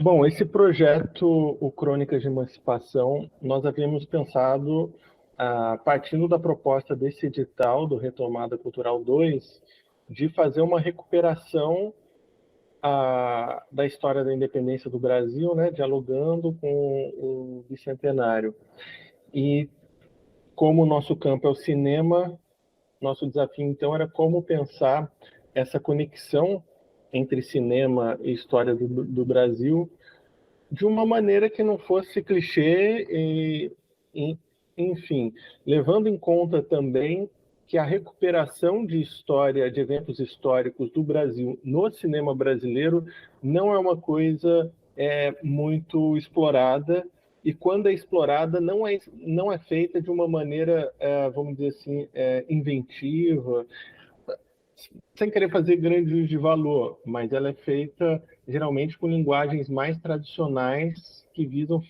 Bom, esse projeto, o Crônicas de Emancipação, nós havíamos pensado, partindo da proposta desse edital do Retomada Cultural 2, de fazer uma recuperação da história da independência do Brasil, né, dialogando com o bicentenário. E como o nosso campo é o cinema, nosso desafio, então, era como pensar essa conexão entre cinema e história do Brasil de uma maneira que não fosse clichê e, enfim, levando em conta também que a recuperação de história, de eventos históricos do Brasil no cinema brasileiro não é uma coisa muito explorada, e quando é explorada não é feita de uma maneira, vamos dizer assim, inventiva, sem querer fazer grande juízo de valor, mas ela é feita geralmente com linguagens mais tradicionais que visam,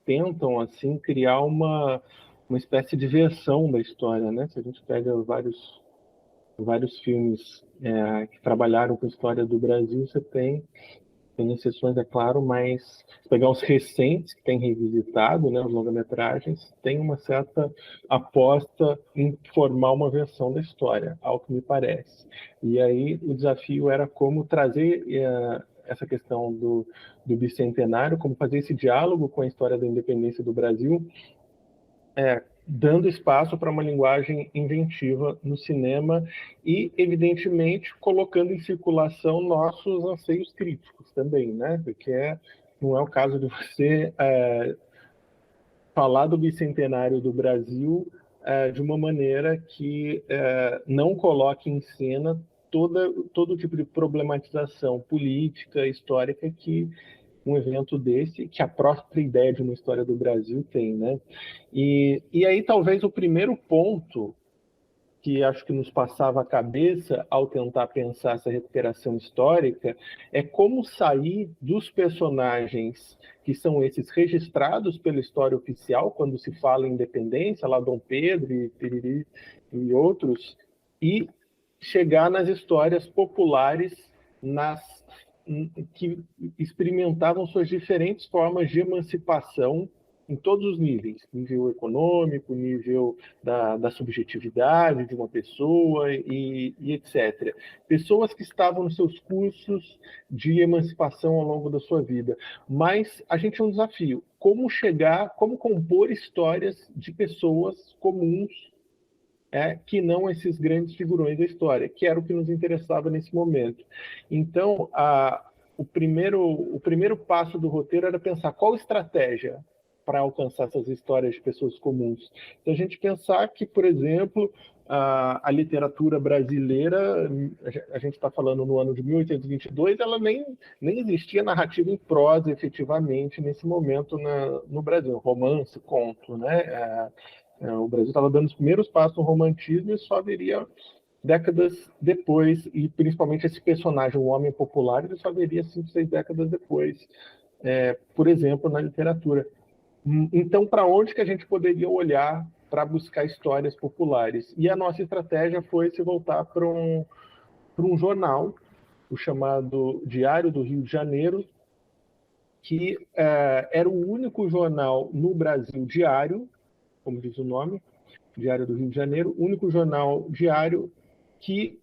tentam assim criar uma espécie de versão da história, né? Se a gente pega vários filmes que trabalharam com a história do Brasil, você tem exceções, é claro, mas se pegar os recentes que tem revisitado, né, os longa-metragens, tem uma certa aposta em formar uma versão da história, ao que me parece. E aí o desafio era como trazer essa questão do bicentenário, como fazer esse diálogo com a história da independência do Brasil, dando espaço para uma linguagem inventiva no cinema e, evidentemente, colocando em circulação nossos anseios críticos também, né? Porque não é o caso de você falar do bicentenário do Brasil de uma maneira que não coloque em cena todo tipo de problematização política, histórica que um evento desse, que a própria ideia de uma história do Brasil tem, né? E aí talvez o primeiro ponto que acho que nos passava a cabeça ao tentar pensar essa recuperação histórica é como sair dos personagens que são esses registrados pela história oficial, quando se fala em independência, lá Dom Pedro e Piriri e outros, e chegar nas histórias populares nas que experimentavam suas diferentes formas de emancipação em todos os níveis, nível econômico, nível da subjetividade de uma pessoa e etc. Pessoas que estavam nos seus cursos de emancipação ao longo da sua vida. Mas a gente tem um desafio, como compor histórias de pessoas comuns que não esses grandes figurões da história, que era o que nos interessava nesse momento. Então, o primeiro passo do roteiro era pensar qual estratégia para alcançar essas histórias de pessoas comuns. Então, a gente pensar que, por exemplo, a literatura brasileira, a gente está falando no ano de 1822, ela nem existia narrativa em prosa efetivamente nesse momento no Brasil, romance, conto, né? O Brasil estava dando os primeiros passos no romantismo e só viria décadas depois, e principalmente esse personagem, o homem popular, ele só viria 5, 6 décadas depois, por exemplo, na literatura. Então, para onde que a gente poderia olhar para buscar histórias populares? E a nossa estratégia foi se voltar para um jornal, o chamado Diário do Rio de Janeiro, que era o único jornal no Brasil diário, como diz o nome, Diário do Rio de Janeiro, único jornal diário que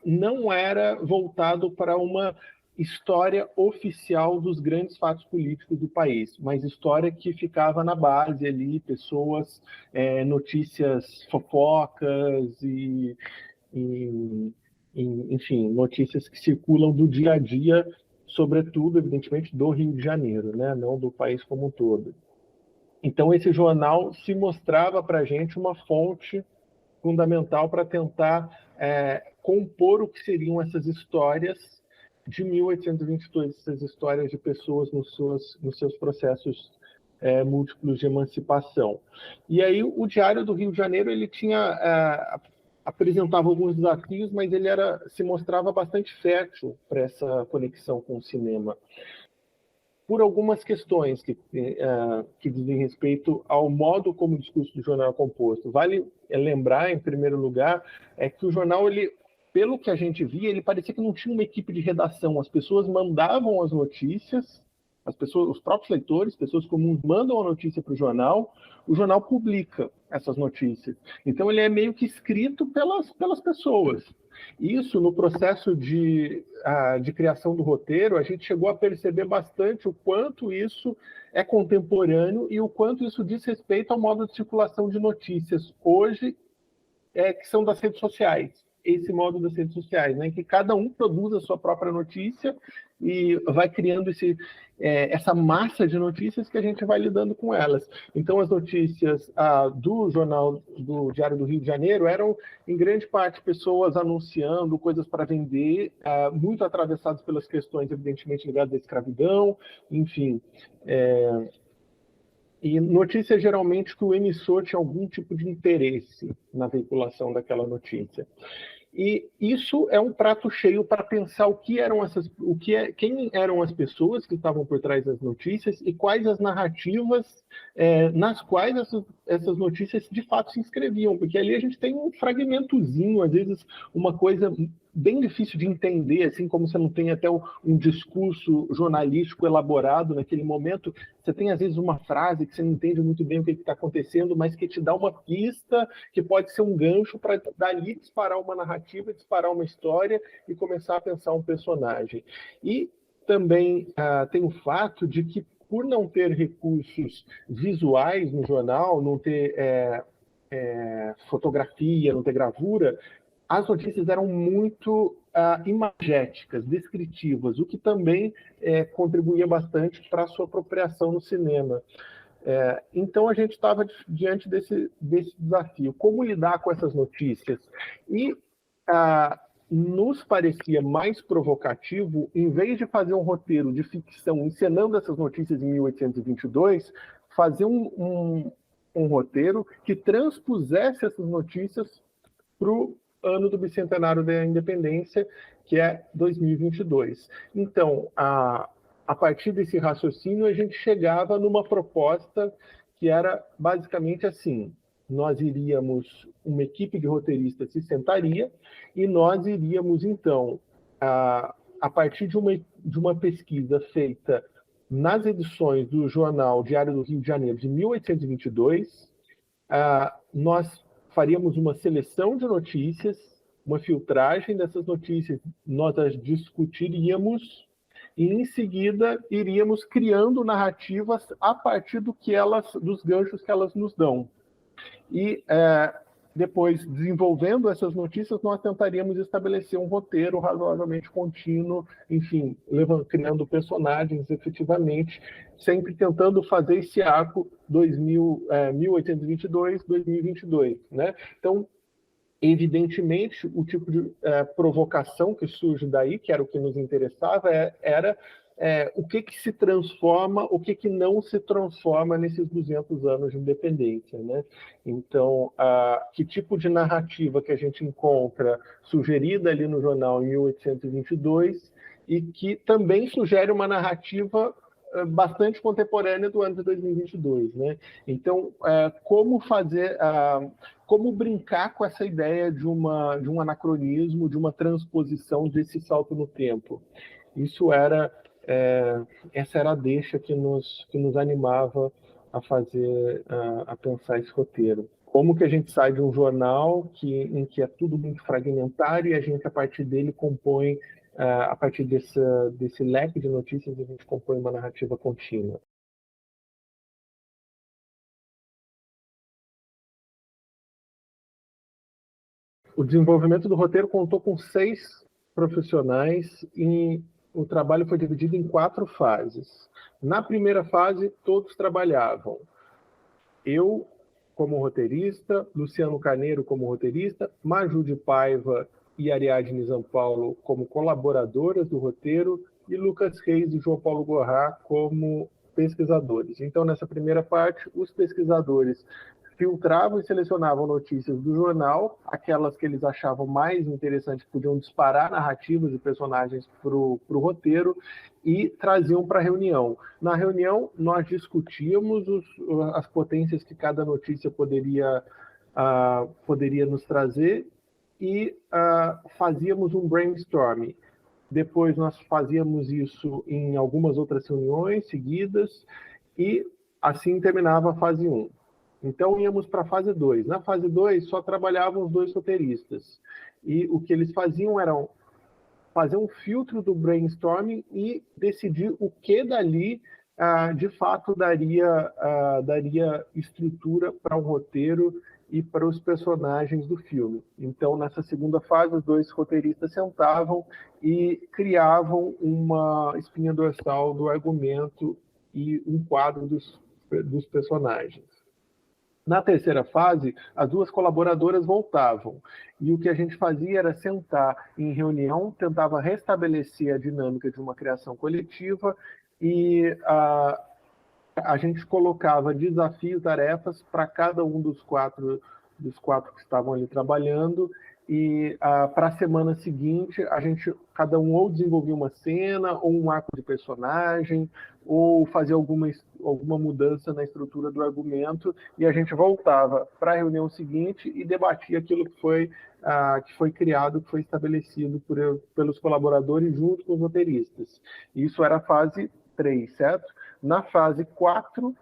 não era voltado para uma história oficial dos grandes fatos políticos do país, mas história que ficava na base ali, pessoas, notícias fofocas e, enfim, notícias que circulam do dia a dia, sobretudo, evidentemente, do Rio de Janeiro, né? Não do país como um todo. Então, esse jornal se mostrava para a gente uma fonte fundamental para tentar compor o que seriam essas histórias de 1822, essas histórias de pessoas nos seus processos múltiplos de emancipação. E aí o Diário do Rio de Janeiro ele apresentava alguns desafios, mas ele se mostrava bastante fértil para essa conexão com o cinema, por algumas questões que dizem respeito ao modo como o discurso do jornal é composto. Vale lembrar, em primeiro lugar, que o jornal pelo que a gente via, ele parecia que não tinha uma equipe de redação. As pessoas mandavam as notícias, os próprios leitores, pessoas comuns, mandam a notícia para o jornal publica essas notícias. Então, ele é meio que escrito pelas pessoas. Isso, no processo de criação do roteiro, a gente chegou a perceber bastante o quanto isso é contemporâneo e o quanto isso diz respeito ao modo de circulação de notícias hoje, que são das redes sociais. Esse modo das redes sociais, né, que cada um produz a sua própria notícia e vai criando essa massa de notícias que a gente vai lidando com elas. Então, as notícias do jornal do Diário do Rio de Janeiro eram, em grande parte, pessoas anunciando coisas para vender, muito atravessadas pelas questões, evidentemente, ligadas à escravidão, enfim. E notícia, geralmente, que o emissor tinha algum tipo de interesse na veiculação daquela notícia. E isso é um prato cheio para pensar quem eram as pessoas que estavam por trás das notícias e quais as narrativas nas quais essas notícias de fato se inscreviam, porque ali a gente tem um fragmentozinho, às vezes uma coisa bem difícil de entender, assim como você não tem até um discurso jornalístico elaborado naquele momento, você tem às vezes uma frase que você não entende muito bem o que está acontecendo, mas que te dá uma pista, que pode ser um gancho para dali disparar uma narrativa, disparar uma história e começar a pensar um personagem. E também tem o fato de que, por não ter recursos visuais no jornal, não ter fotografia, não ter gravura, as notícias eram muito imagéticas, descritivas, o que também contribuía bastante para a sua apropriação no cinema. Então, a gente estava diante desse desafio. Como lidar com essas notícias? E nos parecia mais provocativo, em vez de fazer um roteiro de ficção encenando essas notícias em 1822, fazer um roteiro que transpusesse essas notícias para o ano do bicentenário da independência, que é 2022. Então, a partir desse raciocínio, a gente chegava numa proposta que era basicamente assim: uma equipe de roteiristas se sentaria e nós iríamos, então, a partir de uma pesquisa feita nas edições do jornal Diário do Rio de Janeiro de 1822, nós faríamos uma seleção de notícias, uma filtragem dessas notícias, nós as discutiríamos e, em seguida, iríamos criando narrativas a partir dos ganchos que elas nos dão. E, depois, desenvolvendo essas notícias, nós tentaríamos estabelecer um roteiro razoavelmente contínuo, enfim, criando personagens efetivamente, sempre tentando fazer esse arco 1822-2022, né? Então, evidentemente, o tipo de provocação que surge daí, que era o que nos interessava, era o que se transforma, o que não se transforma nesses 200 anos de independência, né? Então, que tipo de narrativa que a gente encontra sugerida ali no jornal em 1822 e que também sugere uma narrativa bastante contemporânea do ano de 2022, né? Então, como brincar com essa ideia de um anacronismo, de uma transposição desse salto no tempo? Essa era a deixa que nos animava a pensar esse roteiro. Como que a gente sai de um jornal em que é tudo muito fragmentário e a gente, a partir dele, compõe, a partir desse leque de notícias, a gente compõe uma narrativa contínua. O desenvolvimento do roteiro contou com 6 profissionais e o trabalho foi dividido em 4 fases. Na primeira fase, todos trabalhavam. Eu, como roteirista, Luciano Carneiro como roteirista, Maju de Paiva e Ariadne Zampaulo como colaboradoras do roteiro e Lucas Reis e João Paulo Gorrá como pesquisadores. Então, nessa primeira parte, os pesquisadores filtravam e selecionavam notícias do jornal, aquelas que eles achavam mais interessantes, que podiam disparar narrativas e personagens para o roteiro, e traziam para a reunião. Na reunião, nós discutíamos as potências que cada notícia poderia nos trazer, e fazíamos um brainstorming. Depois nós fazíamos isso em algumas outras reuniões seguidas e assim terminava a fase 1. Então íamos para a fase 2. Na fase 2 só trabalhavam os dois roteiristas. E o que eles faziam era fazer um filtro do brainstorming e decidir o que dali de fato daria estrutura para um roteiro e para os personagens do filme. Então, nessa segunda fase, os dois roteiristas sentavam e criavam uma espinha dorsal do argumento e um quadro dos personagens. Na terceira fase, as duas colaboradoras voltavam. E o que a gente fazia era sentar em reunião, tentava restabelecer a dinâmica de uma criação coletiva e a gente colocava desafios, tarefas para cada um dos quatro que estavam ali trabalhando. E para a semana seguinte, cada um ou desenvolvia uma cena, ou um arco de personagem, ou fazia alguma mudança na estrutura do argumento, e a gente voltava para a reunião seguinte e debatia aquilo que foi criado, que foi estabelecido pelos colaboradores junto com os roteiristas. Isso era a fase 3, certo? Na fase 4,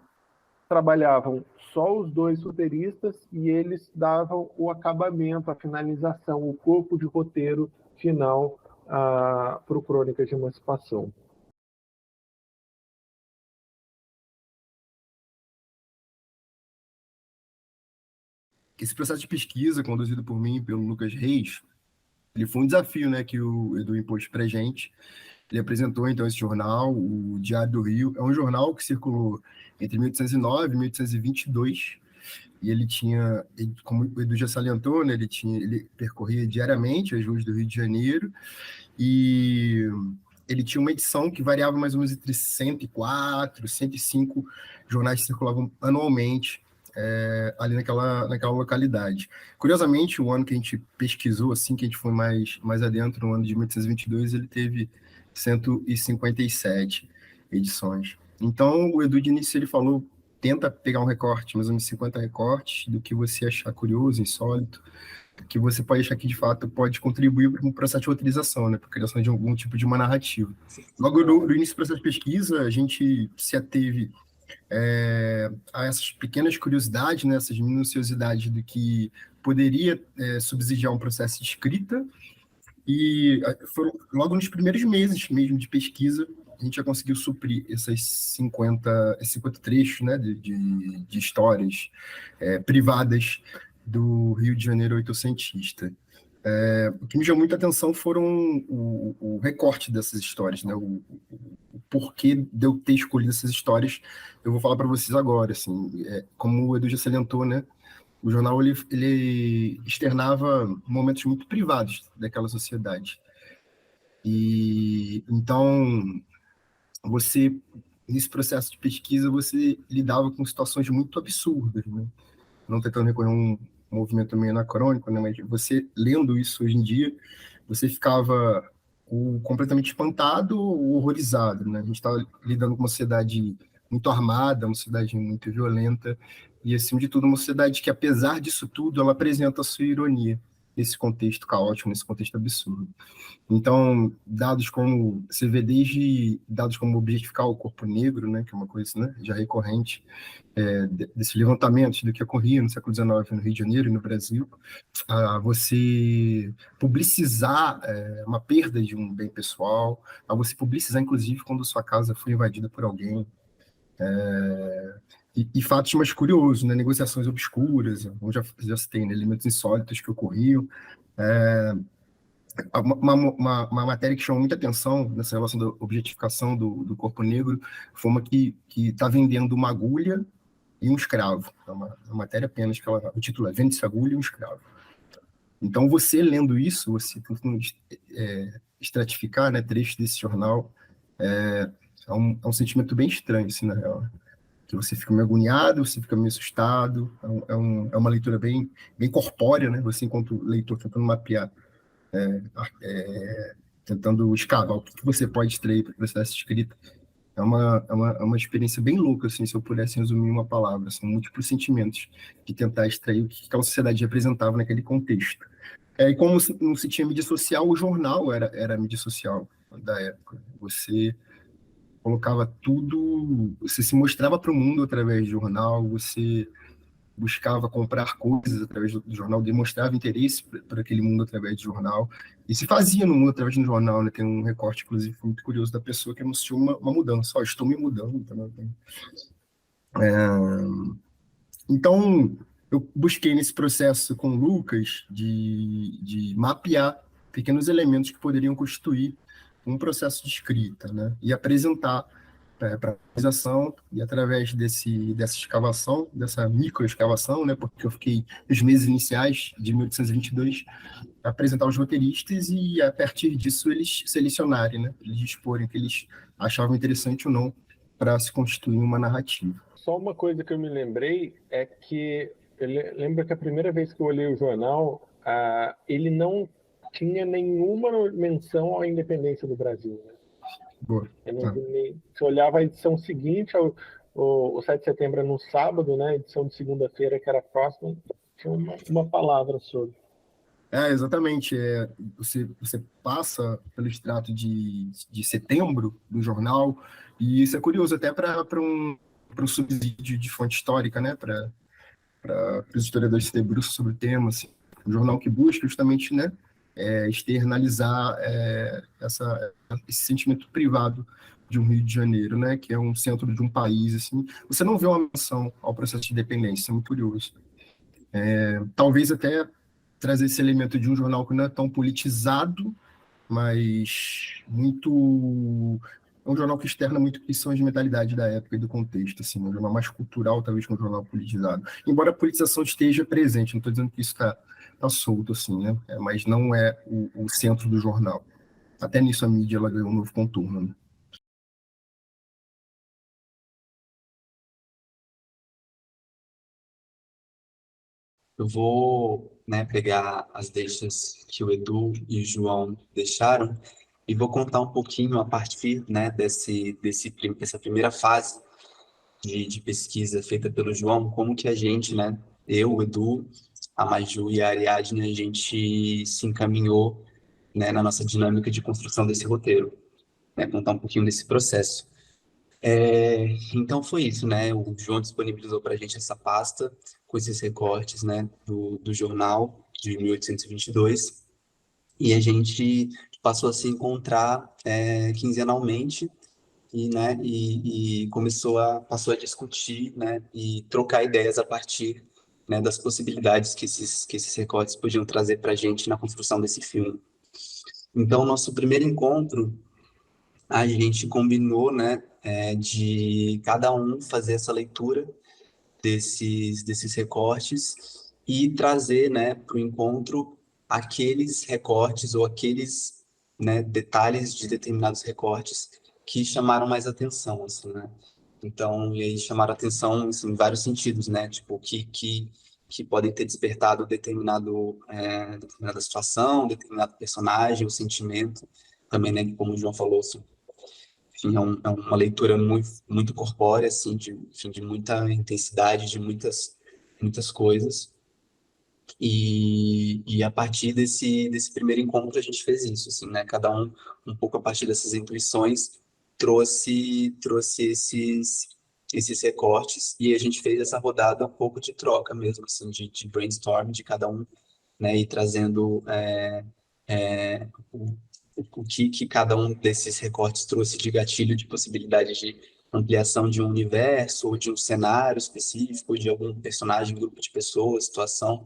trabalhavam só os dois roteiristas e eles davam o acabamento, a finalização, o corpo de roteiro final para o Crônicas de Emancipação. Esse processo de pesquisa, conduzido por mim e pelo Lucas Reis, ele foi um desafio, né, que o Edu impôs para a gente. Ele apresentou, então, esse jornal, o Diário do Rio. É um jornal que circulou entre 1809 e 1822, e ele tinha, como o Edu já salientou, né, ele percorria diariamente as ruas do Rio de Janeiro, e ele tinha uma edição que variava mais ou menos entre 104, 105 jornais que circulavam anualmente ali naquela localidade. Curiosamente, o ano que a gente pesquisou, assim, que a gente foi mais adentro, no ano de 1822, ele teve 157 edições. Então, o Edu de início, ele falou, tenta pegar um recorte, mais ou menos 50 recortes, do que você achar curioso, insólito, que você pode achar que, de fato, pode contribuir para um processo de roteirização, né, para a criação de algum tipo de uma narrativa. Logo no início do processo de pesquisa, a gente se ateve a essas pequenas curiosidades, né, essas minuciosidades do que poderia subsidiar um processo de escrita, e logo nos primeiros meses mesmo de pesquisa, a gente já conseguiu suprir esses 50 trechos, né, de histórias privadas do Rio de Janeiro oitocentista. O que me chamou muita atenção foram o recorte dessas histórias, né? O porquê de eu ter escolhido essas histórias, eu vou falar para vocês agora. Assim, como o Edu já salientou, né? O jornal ele externava momentos muito privados daquela sociedade. E então, nesse processo de pesquisa, você lidava com situações muito absurdas, né? Não tentando recorrer a um movimento meio anacrônico, né? Mas você lendo isso hoje em dia, você ficava completamente espantado ou horrorizado, né? A gente está lidando com uma sociedade muito armada, uma sociedade muito violenta, e, acima de tudo, uma sociedade que, apesar disso tudo, ela apresenta a sua ironia nesse contexto caótico, nesse contexto absurdo. Então, dados como, você vê desde dados como objetificar o corpo negro, né, que é uma coisa, né, já recorrente, desses levantamentos do que ocorria no século XIX no Rio de Janeiro e no Brasil, a você publicizar uma perda de um bem pessoal, a você publicizar, inclusive, quando sua casa foi invadida por alguém, e fatos mais curiosos, né, negociações obscuras, como já citei, né, elementos insólitos que ocorriam. Uma matéria que chamou muita atenção nessa relação da objetificação do corpo negro foi uma que está vendendo uma agulha e um escravo. É uma matéria apenas que o título é Vende-se agulha e um escravo. Então, você lendo isso, você tentando estratificar, né, trechos desse jornal, é um sentimento bem estranho, assim, na real. Que você fica meio agoniado, você fica meio assustado, é uma leitura bem corpórea, né? Você, enquanto leitor, tentando mapear, tentando escavar o que você pode extrair para o processo de escrita. É uma experiência bem louca, assim, se eu pudesse resumir uma palavra. São múltiplos sentimentos de tentar extrair o que aquela sociedade representava naquele contexto. E como não se tinha mídia social, o jornal era a mídia social da época. Você colocava tudo, você se mostrava para o mundo através do jornal, você buscava comprar coisas através do jornal, demonstrava interesse por aquele mundo através do jornal, e se fazia no mundo através do jornal, né? Tem um recorte, inclusive, muito curioso da pessoa que anunciou uma mudança. Estou me mudando. Então, eu busquei nesse processo com o Lucas de mapear pequenos elementos que poderiam constituir um processo de escrita, né? E apresentar para a organização, e através dessa escavação, dessa microescavação, né? Porque eu fiquei nos meses iniciais de 1822, apresentar os roteiristas e, a partir disso, eles selecionarem, né? Eles disporem o que eles achavam interessante ou não para se constituir uma narrativa. Só uma coisa que eu me lembrei é que lembra que a primeira vez que eu olhei o jornal, ele não tinha nenhuma menção à independência do Brasil, né? Boa. Você olhava a edição seguinte, o 7 de setembro no sábado, né? A edição de segunda-feira, que era próxima, tinha uma palavra sobre. Exatamente. Você passa pelo extrato de setembro do jornal, e isso é curioso até para um subsídio de fonte histórica, né? Para os historiadores se debruçam sobre o tema. Assim. Um jornal que busca justamente, né, externalizar esse sentimento privado de um Rio de Janeiro, né, que é um centro de um país. Assim. Você não vê uma menção ao processo de independência, isso é muito curioso. Talvez até trazer esse elemento de um jornal que não é tão politizado, mas muito... É um jornal que externa muito questões de mentalidade da época e do contexto, assim, um jornal mais cultural, talvez, que um jornal politizado. Embora a politização esteja presente, não estou dizendo que isso está solto, assim, né? Mas não é o centro do jornal. Até nisso a mídia ela ganhou um novo contorno, né? Eu vou, né, pegar as deixas que o Edu e o João deixaram e vou contar um pouquinho a partir, né, dessa primeira fase de pesquisa feita pelo João, como que a gente, né, eu, o Edu, a Maju e a Ariadne, a gente se encaminhou, né, na nossa dinâmica de construção desse roteiro, né, contar um pouquinho desse processo. Então foi isso, né? O João disponibilizou para a gente essa pasta com esses recortes, né, do jornal de 1822 e a gente passou a se encontrar quinzenalmente e, né, e passou a discutir, né, e trocar ideias a partir, né, das possibilidades que esses recortes podiam trazer para a gente na construção desse filme. Então, nosso primeiro encontro a gente combinou, né, de cada um fazer essa leitura desses recortes e trazer, né, para o encontro aqueles recortes ou aqueles, né, detalhes de determinados recortes que chamaram mais atenção, assim, né? Então, e aí chamaram atenção assim, em vários sentidos, né? Tipo, que podem ter despertado determinada situação, determinado personagem, o sentimento, também, né? Como o João falou, assim, enfim, é uma leitura muito corpórea, assim, enfim, de muita intensidade, de muitas coisas. E a partir desse primeiro encontro a gente fez isso, assim, né? Cada um pouco a partir dessas intuições trouxe esses recortes e a gente fez essa rodada um pouco de troca mesmo, assim, de brainstorm de cada um, né? E trazendo o, o que cada um desses recortes trouxe de gatilho, de possibilidade de ampliação de um universo, ou de um cenário específico, ou de algum personagem, grupo de pessoas, situação,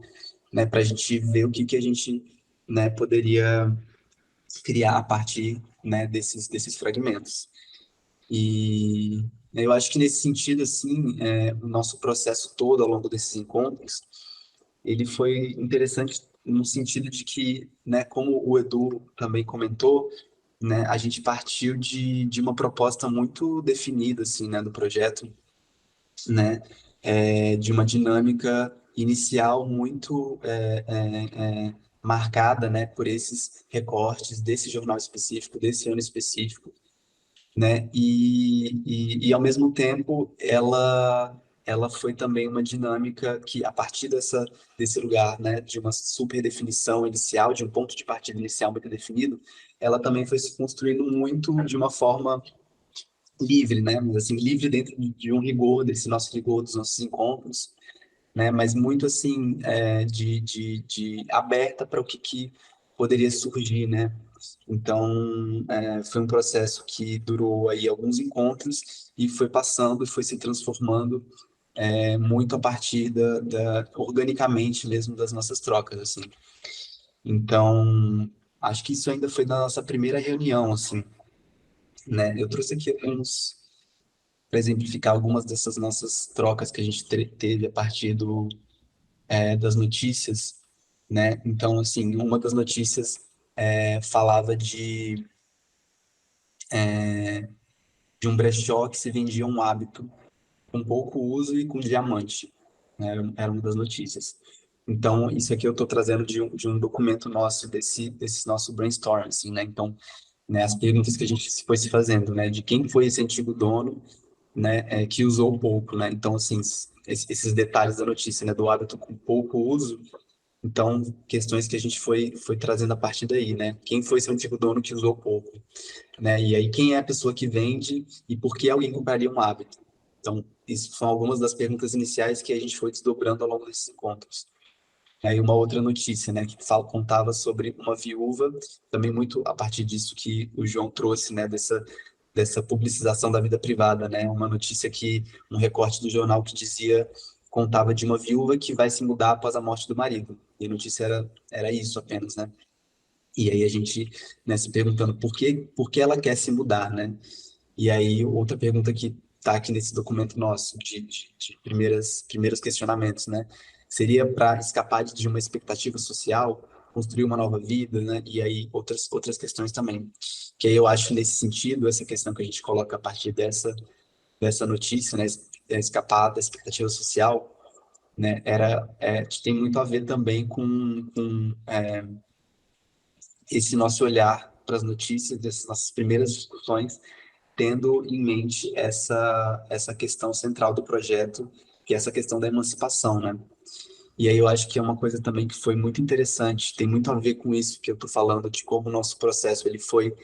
né, para a gente ver o que a gente, né, poderia criar a partir, né, desses fragmentos. E eu acho que nesse sentido, assim, o nosso processo todo ao longo desses encontros, ele foi interessante no sentido de que, né, como o Edu também comentou, né, a gente partiu de uma proposta muito definida, assim, né, do projeto, né, de uma dinâmica inicial muito marcada, né, por esses recortes desse jornal específico, desse ano específico, né, e ao mesmo tempo ela foi também uma dinâmica que, a partir desse lugar, né, de uma superdefinição inicial, de um ponto de partida inicial muito definido, ela também foi se construindo muito de uma forma livre, né, mas assim, livre dentro de um rigor, desse nosso rigor dos nossos encontros, né, mas muito assim, de aberta para o que poderia surgir, né. Então, foi um processo que durou aí alguns encontros e foi passando e foi se transformando muito a partir organicamente mesmo das nossas trocas, assim. Então, acho que isso ainda foi na nossa primeira reunião, assim, né? Eu trouxe aqui alguns, para exemplificar algumas dessas nossas trocas que a gente teve a partir das notícias, né? Então, assim, uma das notícias falava de um brechó que se vendia um hábito com pouco uso e com diamante, né? Era uma das notícias. Então, isso aqui eu estou trazendo de um documento nosso, desse nosso brainstorm, assim, né? Então, né, as perguntas que a gente foi se fazendo, né? De quem foi esse antigo dono, né? Que usou pouco, né? Então, assim, esses detalhes da notícia, né? Do hábito com pouco uso. Então, questões que a gente foi trazendo a partir daí, né? Quem foi esse antigo dono que usou pouco, né? E aí, quem é a pessoa que vende e por que alguém compraria um hábito? Então, isso são algumas das perguntas iniciais que a gente foi desdobrando ao longo desses encontros. Aí uma outra notícia, né, que contava sobre uma viúva, também muito a partir disso que o João trouxe, né, dessa publicização da vida privada, né, uma notícia um recorte do jornal que contava de uma viúva que vai se mudar após a morte do marido. E a notícia era isso apenas, né? E aí a gente, né, se perguntando por que ela quer se mudar, né? E aí, outra pergunta que está aqui nesse documento nosso, de primeiros questionamentos, né? Seria para escapar de uma expectativa social, construir uma nova vida, né? E aí, outras questões também. Que aí eu acho, nesse sentido, essa questão que a gente coloca a partir dessa notícia, né? Escapar da expectativa social, né? Tem muito a ver também com esse nosso olhar para as notícias, dessas nossas primeiras discussões, tendo em mente essa questão central do projeto, que é essa questão da emancipação, né? E aí eu acho que é uma coisa também que foi muito interessante, tem muito a ver com isso que eu estou falando, de como o nosso processo ele foi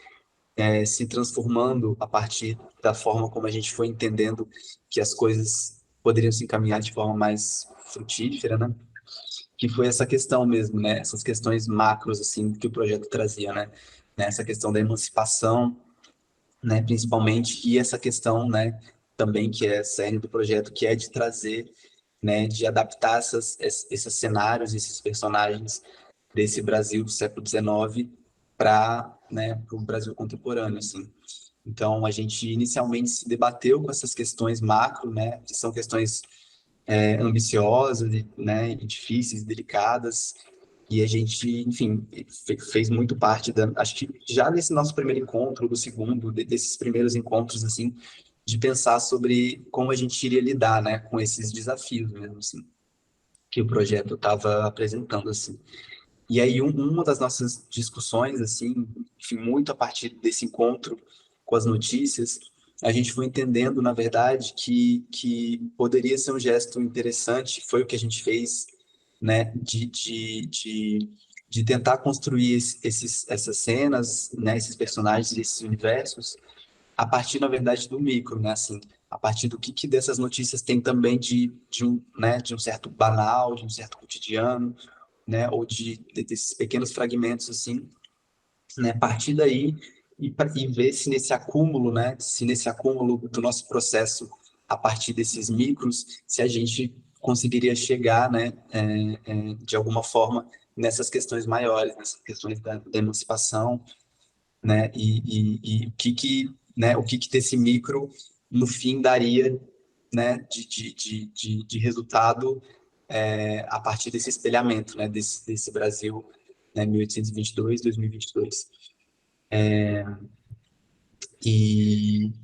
se transformando a partir da forma como a gente foi entendendo que as coisas poderiam se encaminhar de forma mais frutífera, né? Que foi essa questão mesmo, né? Essas questões macros, assim, que o projeto trazia, né? Essa questão da emancipação, né, principalmente, e essa questão, né, também que é a cerne do projeto, que é de trazer, né, de adaptar esses cenários, esses personagens desse Brasil do século XIX para, né, o Brasil contemporâneo, assim. Então, a gente inicialmente se debateu com essas questões macro, né, que são questões ambiciosas, né, e difíceis, delicadas, e a gente, enfim, fez muito parte acho que já nesse nosso primeiro encontro, do segundo, desses primeiros encontros, assim, de pensar sobre como a gente iria lidar, né, com esses desafios mesmo, assim, que o projeto estava apresentando, assim. E aí, uma das nossas discussões, assim, enfim, muito a partir desse encontro com as notícias, a gente foi entendendo, na verdade, que poderia ser um gesto interessante, foi o que a gente fez, né, de tentar construir essas cenas, né, esses personagens, esses universos, a partir, na verdade, do micro, né, assim, a partir do que dessas notícias tem também de um certo banal, de um certo cotidiano, né, ou desses pequenos fragmentos, assim, né, partir daí e ver se nesse acúmulo, né, se nesse acúmulo do nosso processo, a partir desses micros, se a gente conseguiria chegar, né, de alguma forma, nessas questões maiores, nessas questões da emancipação, né, e o que desse micro, no fim, daria, né, de resultado a partir desse espelhamento, né, desse Brasil, né, 1822, 2022.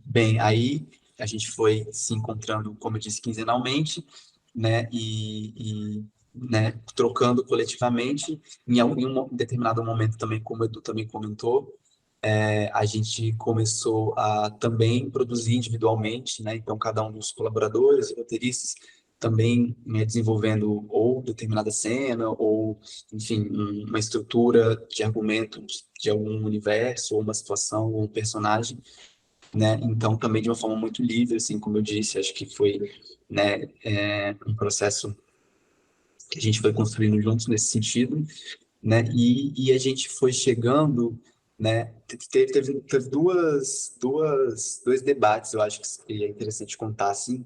Bem, aí a gente foi se encontrando, como eu disse, quinzenalmente, né, né, trocando coletivamente, em um determinado momento também, como o Edu também comentou, a gente começou a também produzir individualmente, né? Então, cada um dos colaboradores e roteiristas também desenvolvendo ou determinada cena, ou, enfim, uma estrutura de argumento de algum universo, ou uma situação, ou um personagem, né? Então, também de uma forma muito livre, assim, como eu disse, acho que foi, né, um processo que a gente foi construindo juntos nesse sentido, né? E a gente foi chegando, né? Teve dois debates, eu acho que é interessante contar, assim,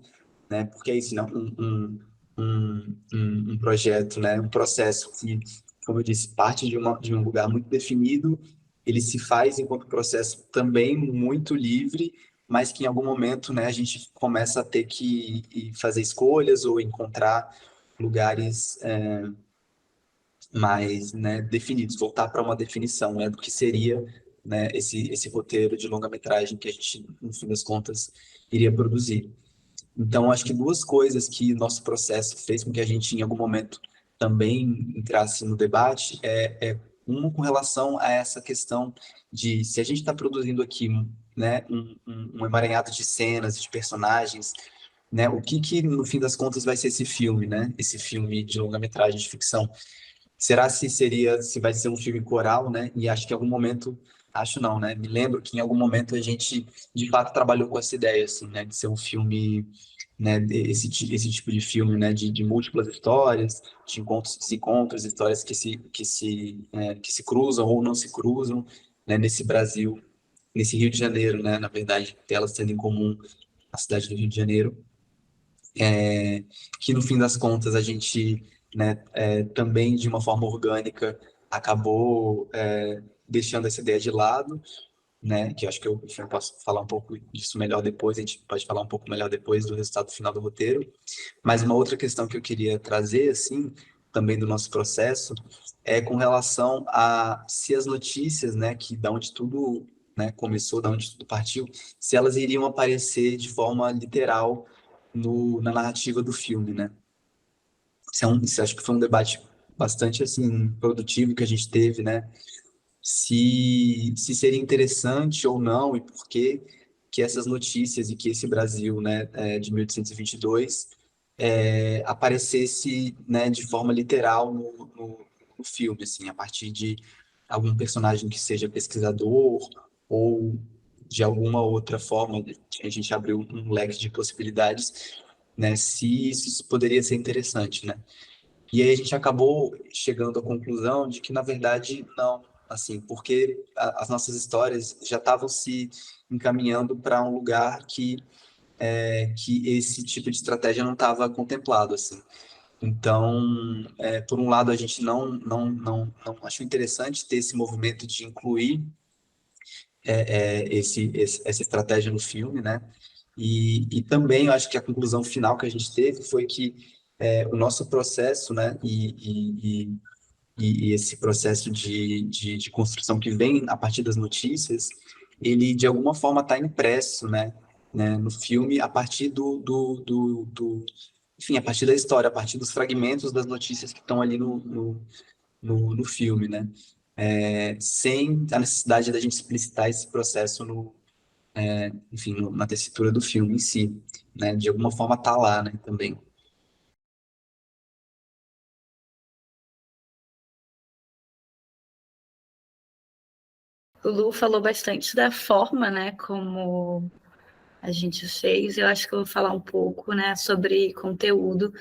né? Porque é isso, né? Um projeto, né? Um processo que, como eu disse, parte de um lugar muito definido, ele se faz enquanto processo também muito livre, mas que em algum momento, né? A gente começa a ter que fazer escolhas ou encontrar lugares mais, né, definidos, voltar para uma definição, né, do que seria, né, esse roteiro de longa-metragem que a gente, no fim das contas, iria produzir. Então, acho que duas coisas que nosso processo fez com que a gente, em algum momento, também entrasse no debate é uma com relação a essa questão de se a gente está produzindo aqui, né, um emaranhado de cenas, de personagens, né, o que no fim das contas vai ser esse filme, né, esse filme de longa-metragem de ficção. Será se vai ser um filme coral, né? E acho que em algum momento, acho não, né? Me lembro que em algum momento a gente de fato trabalhou com essa ideia, assim, né? De ser um filme, né? Esse tipo de filme, né? De múltiplas histórias, de encontros, histórias que se cruzam ou não se cruzam, né? Nesse Brasil, nesse Rio de Janeiro, né? Na verdade, elas tendo em comum a cidade do Rio de Janeiro, é, que no fim das contas a gente, né, também de uma forma orgânica acabou deixando essa ideia de lado, né, que eu acho que eu, enfim, eu posso falar um pouco disso melhor depois, a gente pode falar um pouco melhor depois do resultado final do roteiro, mas uma outra questão que eu queria trazer, assim, também do nosso processo, é com relação a se as notícias, né, que da onde tudo, né, começou, da onde tudo partiu, se elas iriam aparecer de forma literal na narrativa do filme, né? Isso acho que foi um debate bastante, assim, produtivo que a gente teve, né? Se seria interessante ou não e por que essas notícias e que esse Brasil, né, de 1822 aparecesse, né, de forma literal no filme, assim, a partir de algum personagem que seja pesquisador ou de alguma outra forma, a gente abriu um leque de possibilidades, né, se isso poderia ser interessante, né? E aí a gente acabou chegando à conclusão de que, na verdade, não, assim, porque as nossas histórias já estavam se encaminhando para um lugar que esse tipo de estratégia não estava contemplado, assim. Então, por um lado, a gente não achou interessante ter esse movimento de incluir essa estratégia no filme, né? E também eu acho que a conclusão final que a gente teve foi que o nosso processo, né, e esse processo de construção que vem a partir das notícias, ele de alguma forma está impresso, né, no filme a partir enfim, a partir da história, a partir dos fragmentos das notícias que estão ali no filme, né? Sem a necessidade da gente explicitar esse processo enfim, na tessitura do filme em si, né? De alguma forma tá lá, né, também. O Lu falou bastante da forma, né, como a gente fez. Eu acho que eu vou falar um pouco, né, sobre conteúdo,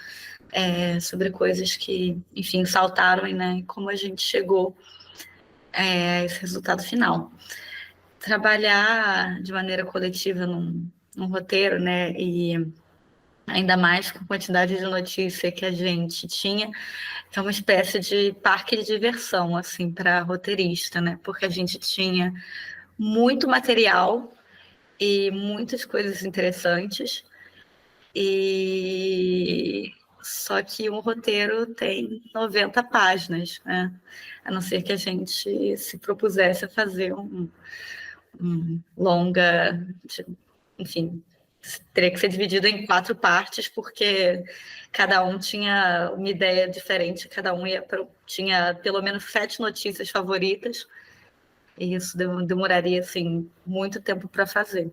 sobre coisas que, enfim, saltaram, né, e como a gente chegou a esse resultado final. Trabalhar de maneira coletiva num roteiro, né, e ainda mais com a quantidade de notícia que a gente tinha, é uma espécie de parque de diversão, assim, para roteirista, né, porque a gente tinha muito material e muitas coisas interessantes. E só que um roteiro tem 90 páginas, né? A não ser que a gente se propusesse a fazer um longa, enfim, teria que ser dividido em 4 partes, porque cada um tinha uma ideia diferente, cada um tinha pelo menos 7 notícias favoritas. E isso demoraria, assim, muito tempo para fazer.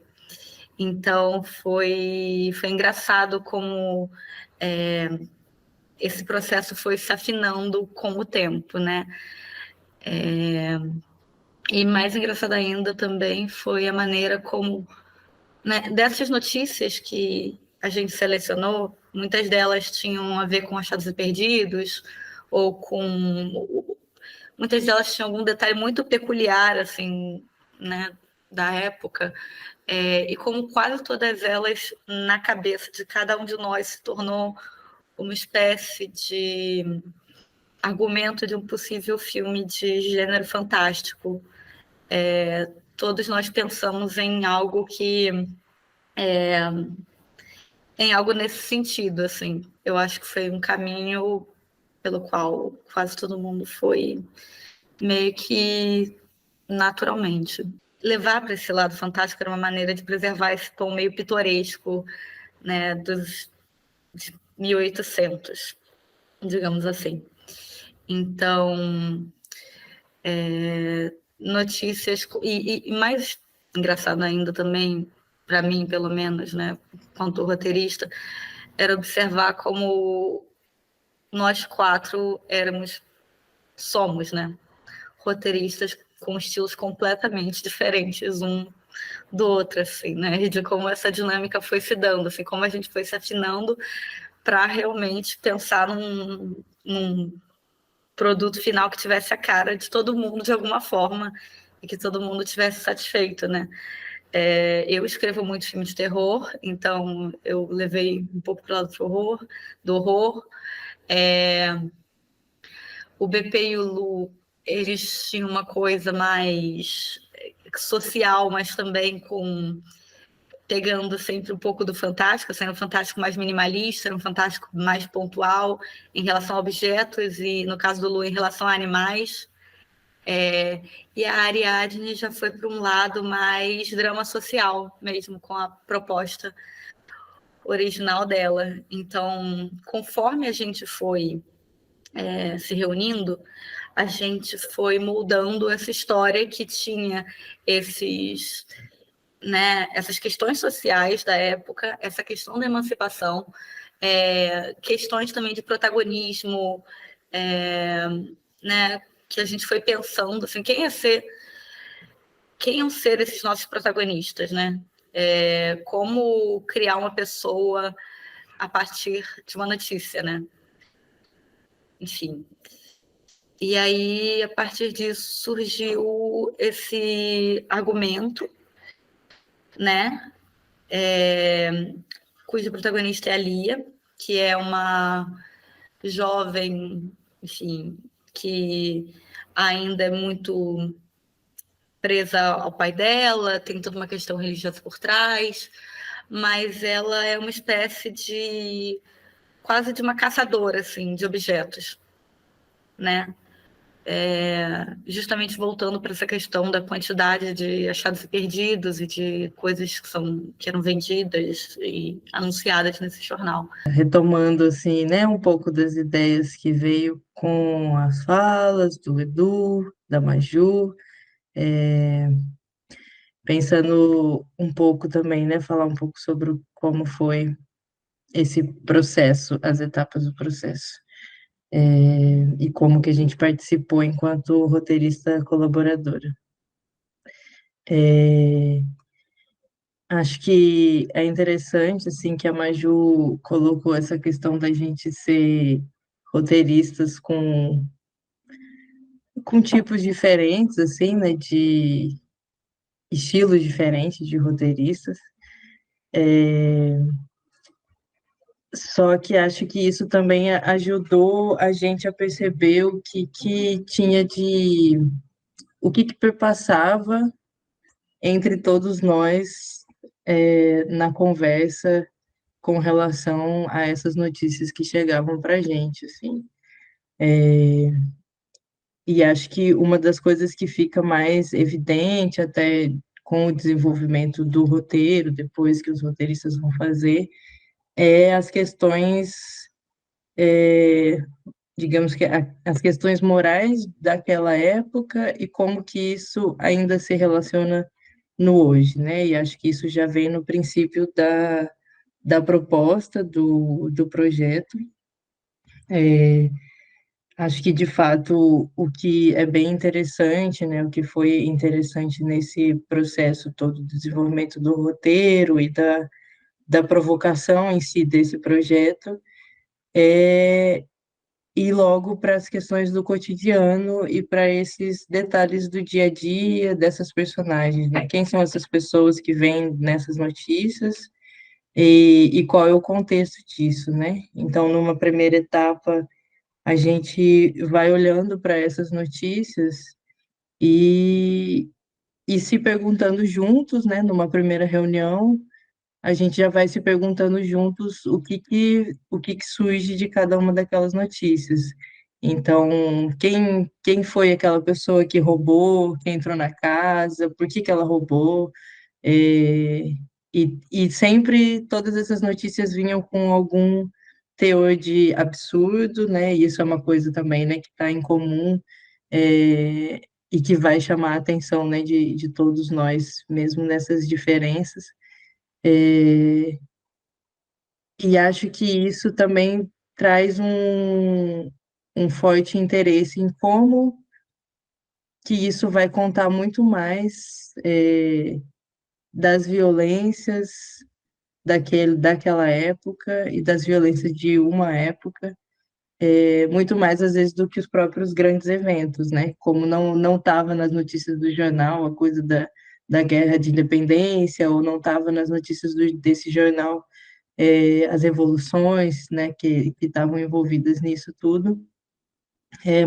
Então, foi engraçado como esse processo foi se afinando com o tempo, né? E mais engraçado ainda também foi a maneira como, né, dessas notícias que a gente selecionou, muitas delas tinham a ver com achados e perdidos, ou com... Muitas delas tinham algum detalhe muito peculiar, assim, né, da época, e como quase todas elas, na cabeça de cada um de nós, se tornou uma espécie de argumento de um possível filme de gênero fantástico. Todos nós pensamos em algo em algo nesse sentido, assim. Eu acho que foi um caminho pelo qual quase todo mundo foi meio que naturalmente. Levar para esse lado fantástico era uma maneira de preservar esse tom meio pitoresco, né, de 1800, digamos assim. Então, notícias... E mais engraçado ainda também, para mim, pelo menos, né, quanto roteirista, era observar como nós quatro somos, né, roteiristas com estilos completamente diferentes um do outro, assim, né, e de como essa dinâmica foi se dando, assim, como a gente foi se afinando para realmente pensar num produto final que tivesse a cara de todo mundo de alguma forma e que todo mundo tivesse satisfeito, né? Eu escrevo muitos filmes de terror, então eu levei um pouco para o lado do horror. O BP e o Lu, eles tinham uma coisa mais social, mas também pegando sempre um pouco do fantástico, sendo um fantástico mais minimalista, um fantástico mais pontual em relação a objetos e, no caso do Lu, em relação a animais. E a Ariadne já foi para um lado mais drama social mesmo, com a proposta original dela. Então, conforme a gente foi se reunindo, a gente foi moldando essa história que tinha esses... né, essas questões sociais da época, essa questão da emancipação, questões também de protagonismo, né, que a gente foi pensando, assim, quem iam ser esses nossos protagonistas, né? Como criar uma pessoa a partir de uma notícia, né? Enfim. E aí, a partir disso, surgiu esse argumento, né? Cujo protagonista é a Lia, que é uma jovem, enfim, que ainda é muito presa ao pai dela, tem toda uma questão religiosa por trás, mas ela é uma espécie de... quase de uma caçadora, assim, de objetos, né? Justamente voltando para essa questão da quantidade de achados e perdidos e de coisas que eram vendidas e anunciadas nesse jornal. Retomando, assim, né, um pouco das ideias que veio com as falas do Edu, da Maju, pensando um pouco também, né, falar um pouco sobre como foi esse processo, as etapas do processo, e como que a gente participou enquanto roteirista colaboradora. Acho que é interessante, assim, que a Maju colocou essa questão da gente ser roteiristas com tipos diferentes, assim, né, de estilos diferentes de roteiristas. Só que acho que isso também ajudou a gente a perceber que tinha de... o que perpassava entre todos nós na conversa com relação a essas notícias que chegavam para a gente, assim. E acho que uma das coisas que fica mais evidente até com o desenvolvimento do roteiro, depois que os roteiristas vão fazer, as questões digamos que as questões morais daquela época e como que isso ainda se relaciona no hoje, né? E acho que isso já vem no princípio da proposta do projeto. Acho que, de fato, o que é bem interessante, né, o que foi interessante nesse processo todo do desenvolvimento do roteiro e da provocação em si desse projeto é ir logo para as questões do cotidiano e para esses detalhes do dia a dia dessas personagens, né? Quem são essas pessoas que vêm nessas notícias e qual é o contexto disso, né? Então, numa primeira etapa, a gente vai olhando para essas notícias e, e se perguntando juntos, né, numa primeira reunião, a gente já vai se perguntando juntos o que que surge de cada uma daquelas notícias. Então, quem foi aquela pessoa que roubou, que entrou na casa, por que que ela roubou, é, e sempre todas essas notícias vinham com algum teor de absurdo, né? E isso é uma coisa também, né, que está em comum, e que vai chamar a atenção, né, de todos nós, mesmo nessas diferenças. E acho que isso também traz um forte interesse em como que isso vai contar muito mais das violências daquela época e das violências de uma época, muito mais às vezes do que os próprios grandes eventos, né? Como não estava nas notícias do jornal a coisa da guerra de independência, ou não estava nas notícias desse jornal as revoluções, né, que estavam envolvidas nisso tudo,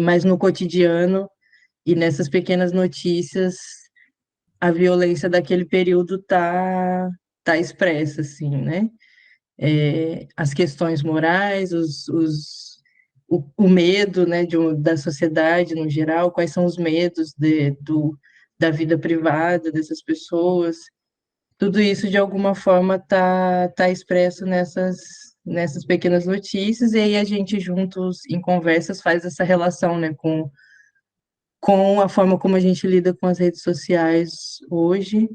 mas no cotidiano e nessas pequenas notícias, a violência daquele período tá expressa, assim, né? As questões morais, o medo, né, da sociedade no geral, quais são os medos da vida privada dessas pessoas, tudo isso de alguma forma tá expresso nessas pequenas notícias, e aí a gente juntos em conversas faz essa relação, né, com a forma como a gente lida com as redes sociais hoje,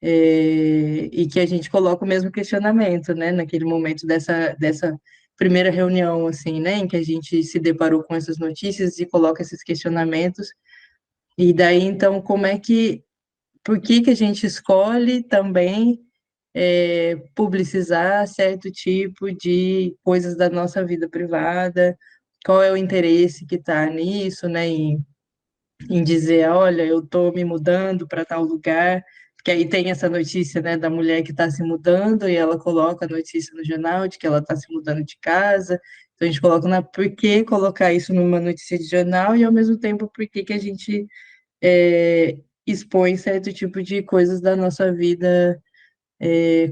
e que a gente coloca o mesmo questionamento, né, naquele momento dessa primeira reunião, assim, né, em que a gente se deparou com essas notícias e coloca esses questionamentos, e daí, então, por que que a gente escolhe também publicizar certo tipo de coisas da nossa vida privada, qual é o interesse que está nisso, né, em dizer, olha, eu estou me mudando para tal lugar, que aí tem essa notícia, né, da mulher que está se mudando e ela coloca a notícia no jornal de que ela está se mudando de casa, então a gente coloca por que colocar isso numa notícia de jornal e ao mesmo tempo por que que a gente expõe certo tipo de coisas da nossa vida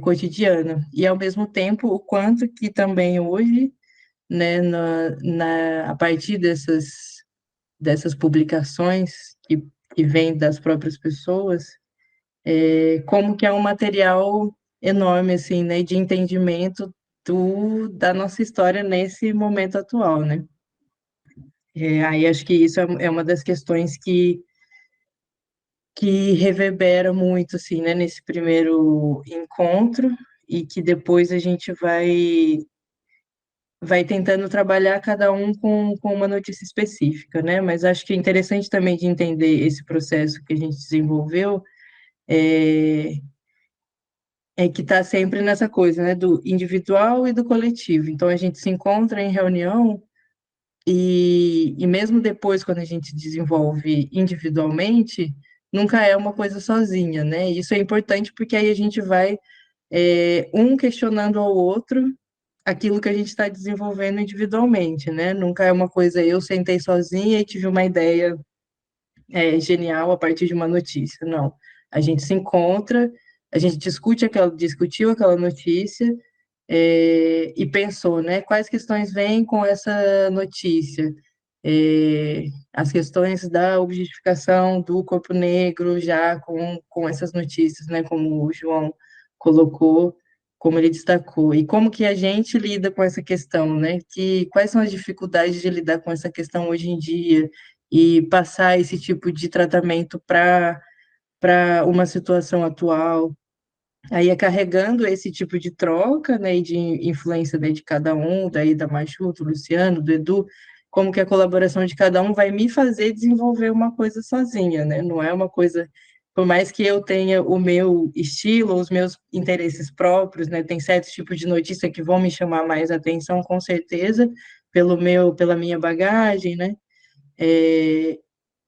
cotidiana. E, ao mesmo tempo, o quanto que também hoje, né, a partir dessas publicações que vêm das próprias pessoas, como que é um material enorme, assim, né, de entendimento da nossa história nesse momento atual, né? Aí acho que isso é uma das questões que reverbera muito, assim, né, nesse primeiro encontro, e que depois a gente vai tentando trabalhar cada um com uma notícia específica, né? Mas acho que é interessante também de entender esse processo que a gente desenvolveu, é, é que está sempre nessa coisa, né, do individual e do coletivo. Então a gente se encontra em reunião e mesmo depois, quando a gente desenvolve individualmente, nunca é uma coisa sozinha, né? Isso é importante porque aí a gente vai um questionando ao outro aquilo que a gente está desenvolvendo individualmente, né? Nunca é uma coisa, eu sentei sozinha e tive uma ideia genial a partir de uma notícia. Não. A gente se encontra, a gente discutiu aquela notícia e pensou, né? Quais questões vêm com essa notícia? As questões da objetificação do corpo negro já com essas notícias, né? Como o João colocou, como ele destacou, e como que a gente lida com essa questão, né? Quais são as dificuldades de lidar com essa questão hoje em dia e passar esse tipo de tratamento para uma situação atual. Aí é carregando esse tipo de troca, né, e de influência, né, de cada um, daí da Maju, do Luciano, do Edu, como que a colaboração de cada um vai me fazer desenvolver uma coisa sozinha, né? Não é uma coisa, por mais que eu tenha o meu estilo, os meus interesses próprios, né? Tem certos tipos de notícia que vão me chamar mais atenção, com certeza, pela minha bagagem, né? É,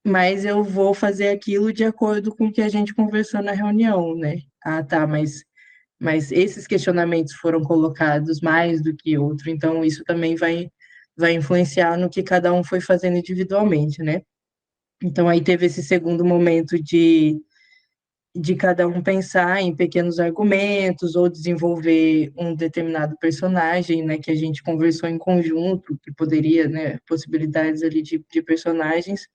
mas eu vou fazer aquilo de acordo com o que a gente conversou na reunião, né? Ah, tá, mas esses questionamentos foram colocados mais do que outro, então isso também vai influenciar no que cada um foi fazendo individualmente, né? Então aí teve esse segundo momento de cada um pensar em pequenos argumentos ou desenvolver um determinado personagem, né, que a gente conversou em conjunto, que poderia, né, possibilidades ali de personagens,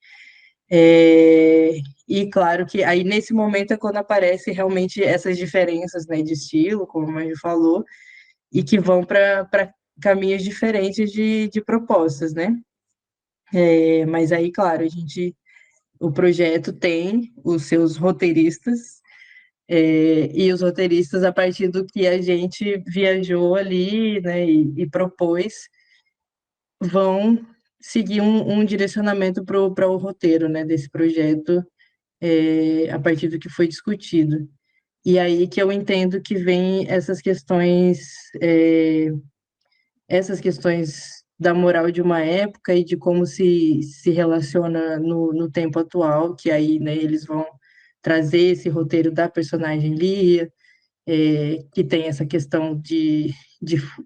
e claro que aí nesse momento é quando aparece realmente essas diferenças, né, de estilo, como a Maju falou, e que vão para caminhos diferentes de propostas, né? Mas aí, claro, o projeto tem os seus roteiristas, e os roteiristas, a partir do que a gente viajou ali, né, e propôs, vão seguir um direcionamento para o roteiro, né, desse projeto, a partir do que foi discutido. E aí que eu entendo que vem essas questões da moral de uma época e de como se relaciona no tempo atual, que aí, né, eles vão trazer esse roteiro da personagem Lia, que tem essa questão de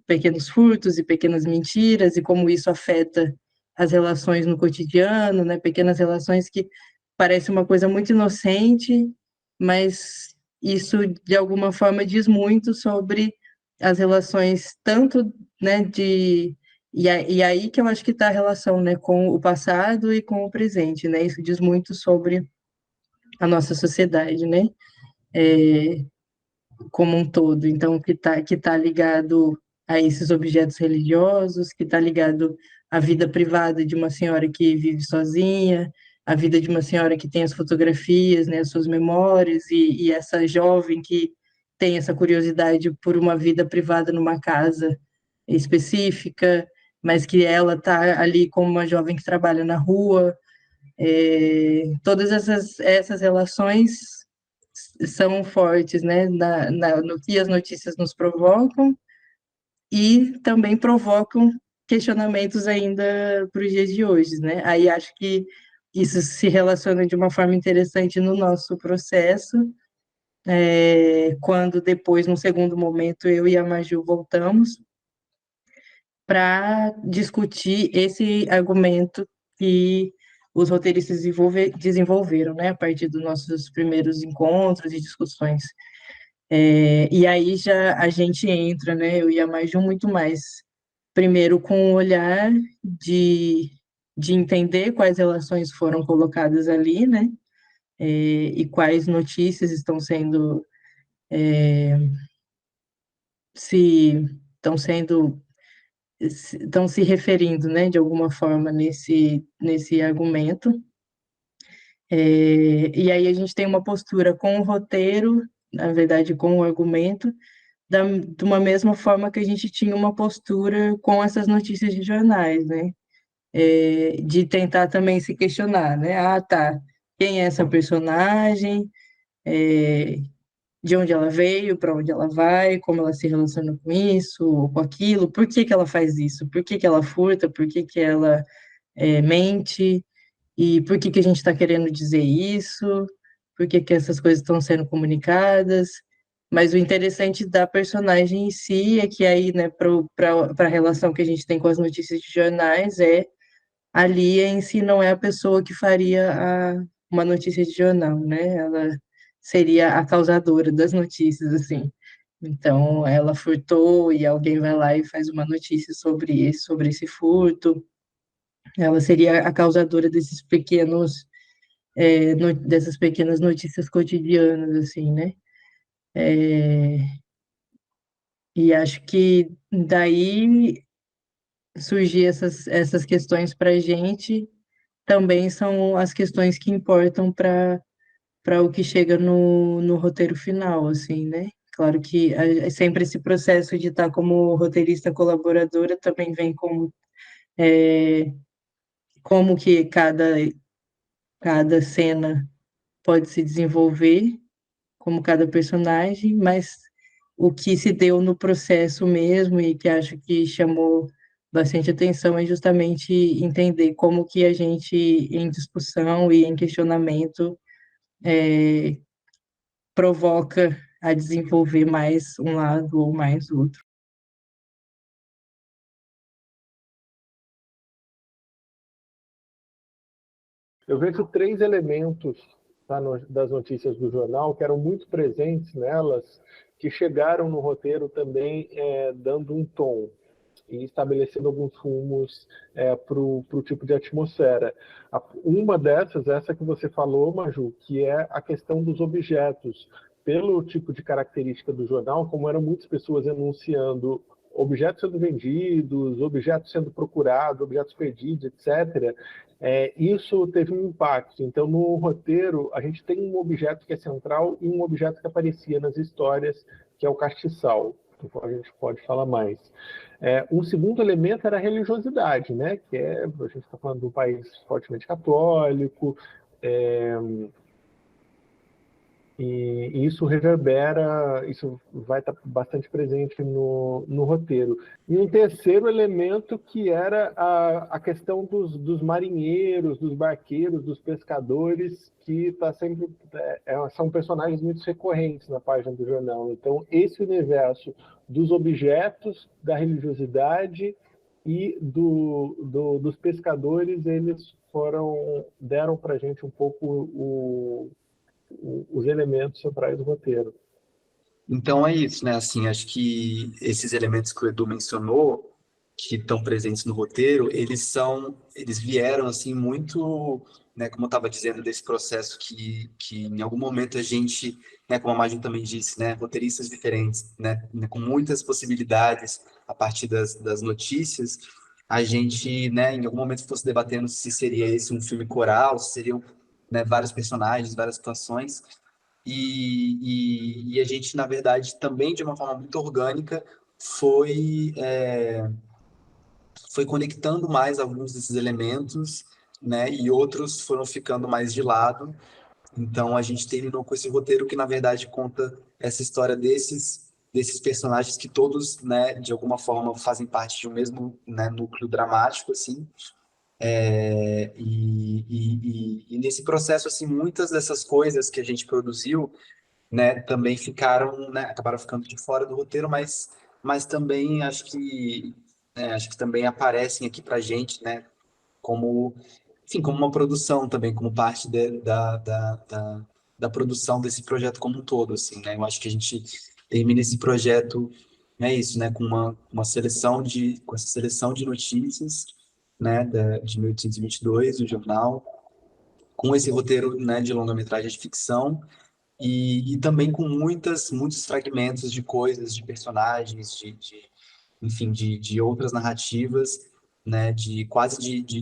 pequenos furtos e pequenas mentiras, e como isso afeta as relações no cotidiano, né? Pequenas relações que parece uma coisa muito inocente, mas isso, de alguma forma, diz muito sobre as relações, tanto, né, e aí que eu acho que está a relação, né, com o passado e com o presente, né? Isso diz muito sobre a nossa sociedade, né? Como um todo. Então, que tá ligado a esses objetos religiosos, que está ligado à vida privada de uma senhora que vive sozinha, a vida de uma senhora que tem as fotografias, né, as suas memórias, e essa jovem que tem essa curiosidade por uma vida privada numa casa específica, mas que ela está ali como uma jovem que trabalha na rua. Todas essas relações são fortes, né, no que as notícias nos provocam e também provocam questionamentos ainda para os dias de hoje, né? Aí acho que isso se relaciona de uma forma interessante no nosso processo, quando depois, no segundo momento, eu e a Maju voltamos para discutir esse argumento que os roteiristas desenvolveram, né, a partir dos nossos primeiros encontros e discussões. E aí já a gente entra, né, eu e a Maju muito mais, primeiro com o olhar de entender quais relações foram colocadas ali, né, e quais notícias se estão sendo estão se referindo, né, de alguma forma nesse argumento. E aí a gente tem uma postura com o roteiro, na verdade, com o argumento, de uma mesma forma que a gente tinha uma postura com essas notícias de jornais, né? De tentar também se questionar, né? Ah, tá, quem é essa personagem? De onde ela veio, para onde ela vai, como ela se relaciona com isso, ou com aquilo, por que que ela faz isso, por que que ela furta, por que que ela mente, e por que que a gente está querendo dizer isso, por que que essas coisas estão sendo comunicadas. Mas o interessante da personagem em si é que aí, né, para a relação que a gente tem com as notícias de jornais, a Lia em si não é a pessoa que faria uma notícia de jornal, né? Ela seria a causadora das notícias, assim. Então, ela furtou e alguém vai lá e faz uma notícia sobre esse furto. Ela seria a causadora dessas pequenas notícias cotidianas, assim, né? E acho que daí surgir essas questões para a gente também são as questões que importam para o que chega no roteiro final, assim, né? Claro que sempre esse processo de estar como roteirista colaboradora também vem como que cada cena pode se desenvolver, como cada personagem, mas o que se deu no processo mesmo e que acho que chamou bastante atenção é justamente entender como que a gente, em discussão e em questionamento, provoca a desenvolver mais um lado ou mais outro. Eu vejo 3 elementos, tá, das notícias do jornal que eram muito presentes nelas, que chegaram no roteiro também dando um tom e estabelecendo alguns rumos para o tipo de atmosfera. Uma dessas, essa que você falou, Maju, que é a questão dos objetos. Pelo tipo de característica do jornal, como eram muitas pessoas anunciando objetos sendo vendidos, objetos sendo procurados, objetos perdidos, etc., isso teve um impacto. Então, no roteiro, a gente tem um objeto que é central e um objeto que aparecia nas histórias, que é o castiçal. Então, a gente pode falar mais. Um segundo elemento era a religiosidade, né? Que a gente está falando de um país fortemente católico, e isso reverbera, isso vai estar bastante presente no roteiro. E um terceiro elemento que era a questão dos marinheiros, dos barqueiros, dos pescadores, que tá sempre, são personagens muito recorrentes na página do jornal. Então, esse universo dos objetos, da religiosidade e dos pescadores, eles deram para a gente um pouco os elementos centrais do roteiro. Então é isso, né? Assim, acho que esses elementos que o Edu mencionou, que estão presentes no roteiro, eles vieram assim muito, né? Como eu estava dizendo, desse processo que em algum momento a gente, né? Como a Magin também disse, né? Roteiristas diferentes, né? Com muitas possibilidades a partir das notícias, a gente, né? Em algum momento fosse debatendo se seria esse um filme coral, se seriam, né? Vários personagens, várias situações. E a gente, na verdade, também de uma forma muito orgânica, foi conectando mais alguns desses elementos, né? E outros foram ficando mais de lado. Então, a gente terminou com esse roteiro que, na verdade, conta essa história desses personagens que todos, né, de alguma forma, fazem parte de um mesmo, né, núcleo dramático, assim. E nesse processo, assim, muitas dessas coisas que a gente produziu, né, também ficaram, né, acabaram ficando de fora do roteiro, mas também acho que também aparecem aqui para gente, né, como, enfim, como uma produção também, como parte da produção desse projeto como um todo, assim, né, eu acho que a gente termina esse projeto, é isso, né, com essa seleção de notícias, né, de 1822, do jornal, com esse roteiro, né, de longa-metragem de ficção, e também com muitos fragmentos de coisas, de personagens, enfim, de outras narrativas, né,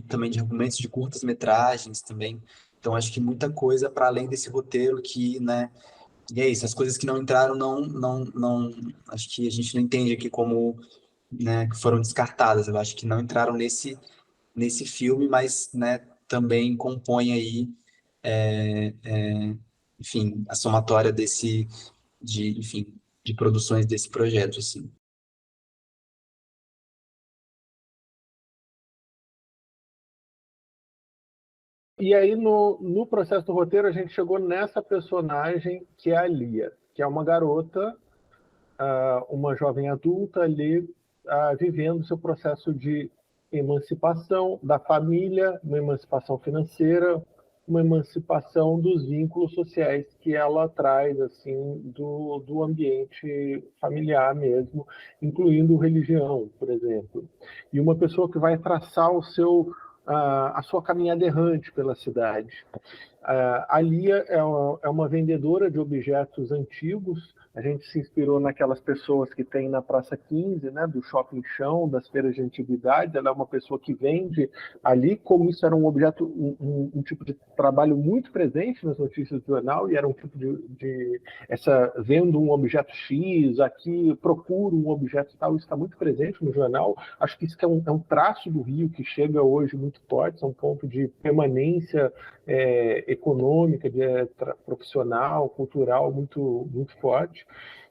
também de argumentos de curtas metragens também. Então acho que muita coisa para além desse roteiro que, né, e é isso, as coisas que não entraram não, acho que a gente não entende aqui como, né, que foram descartadas. Eu acho que não entraram nesse filme, mas, né, também compõem aí enfim, a somatória enfim, de produções desse projeto, assim. E aí, no processo do roteiro, a gente chegou nessa personagem que é a Lia, que é uma garota, uma jovem adulta ali, vivendo seu processo de emancipação da família, uma emancipação financeira, uma emancipação dos vínculos sociais que ela traz, assim, do ambiente familiar mesmo, incluindo religião, por exemplo. E uma pessoa que vai traçar a sua caminhada errante pela cidade. A Lia é uma vendedora de objetos antigos, A gente se inspirou naquelas pessoas que tem na Praça 15, né, do Shopping Chão, das feiras de antiguidades. Ela é uma pessoa que vende ali, como isso era um objeto, um tipo de trabalho muito presente nas notícias do jornal, e era um tipo vendo um objeto X, aqui procuro um objeto tal, isso está muito presente no jornal. Acho que isso que é um traço do Rio que chega hoje muito forte, é um ponto de permanência econômica, profissional, cultural muito, muito forte.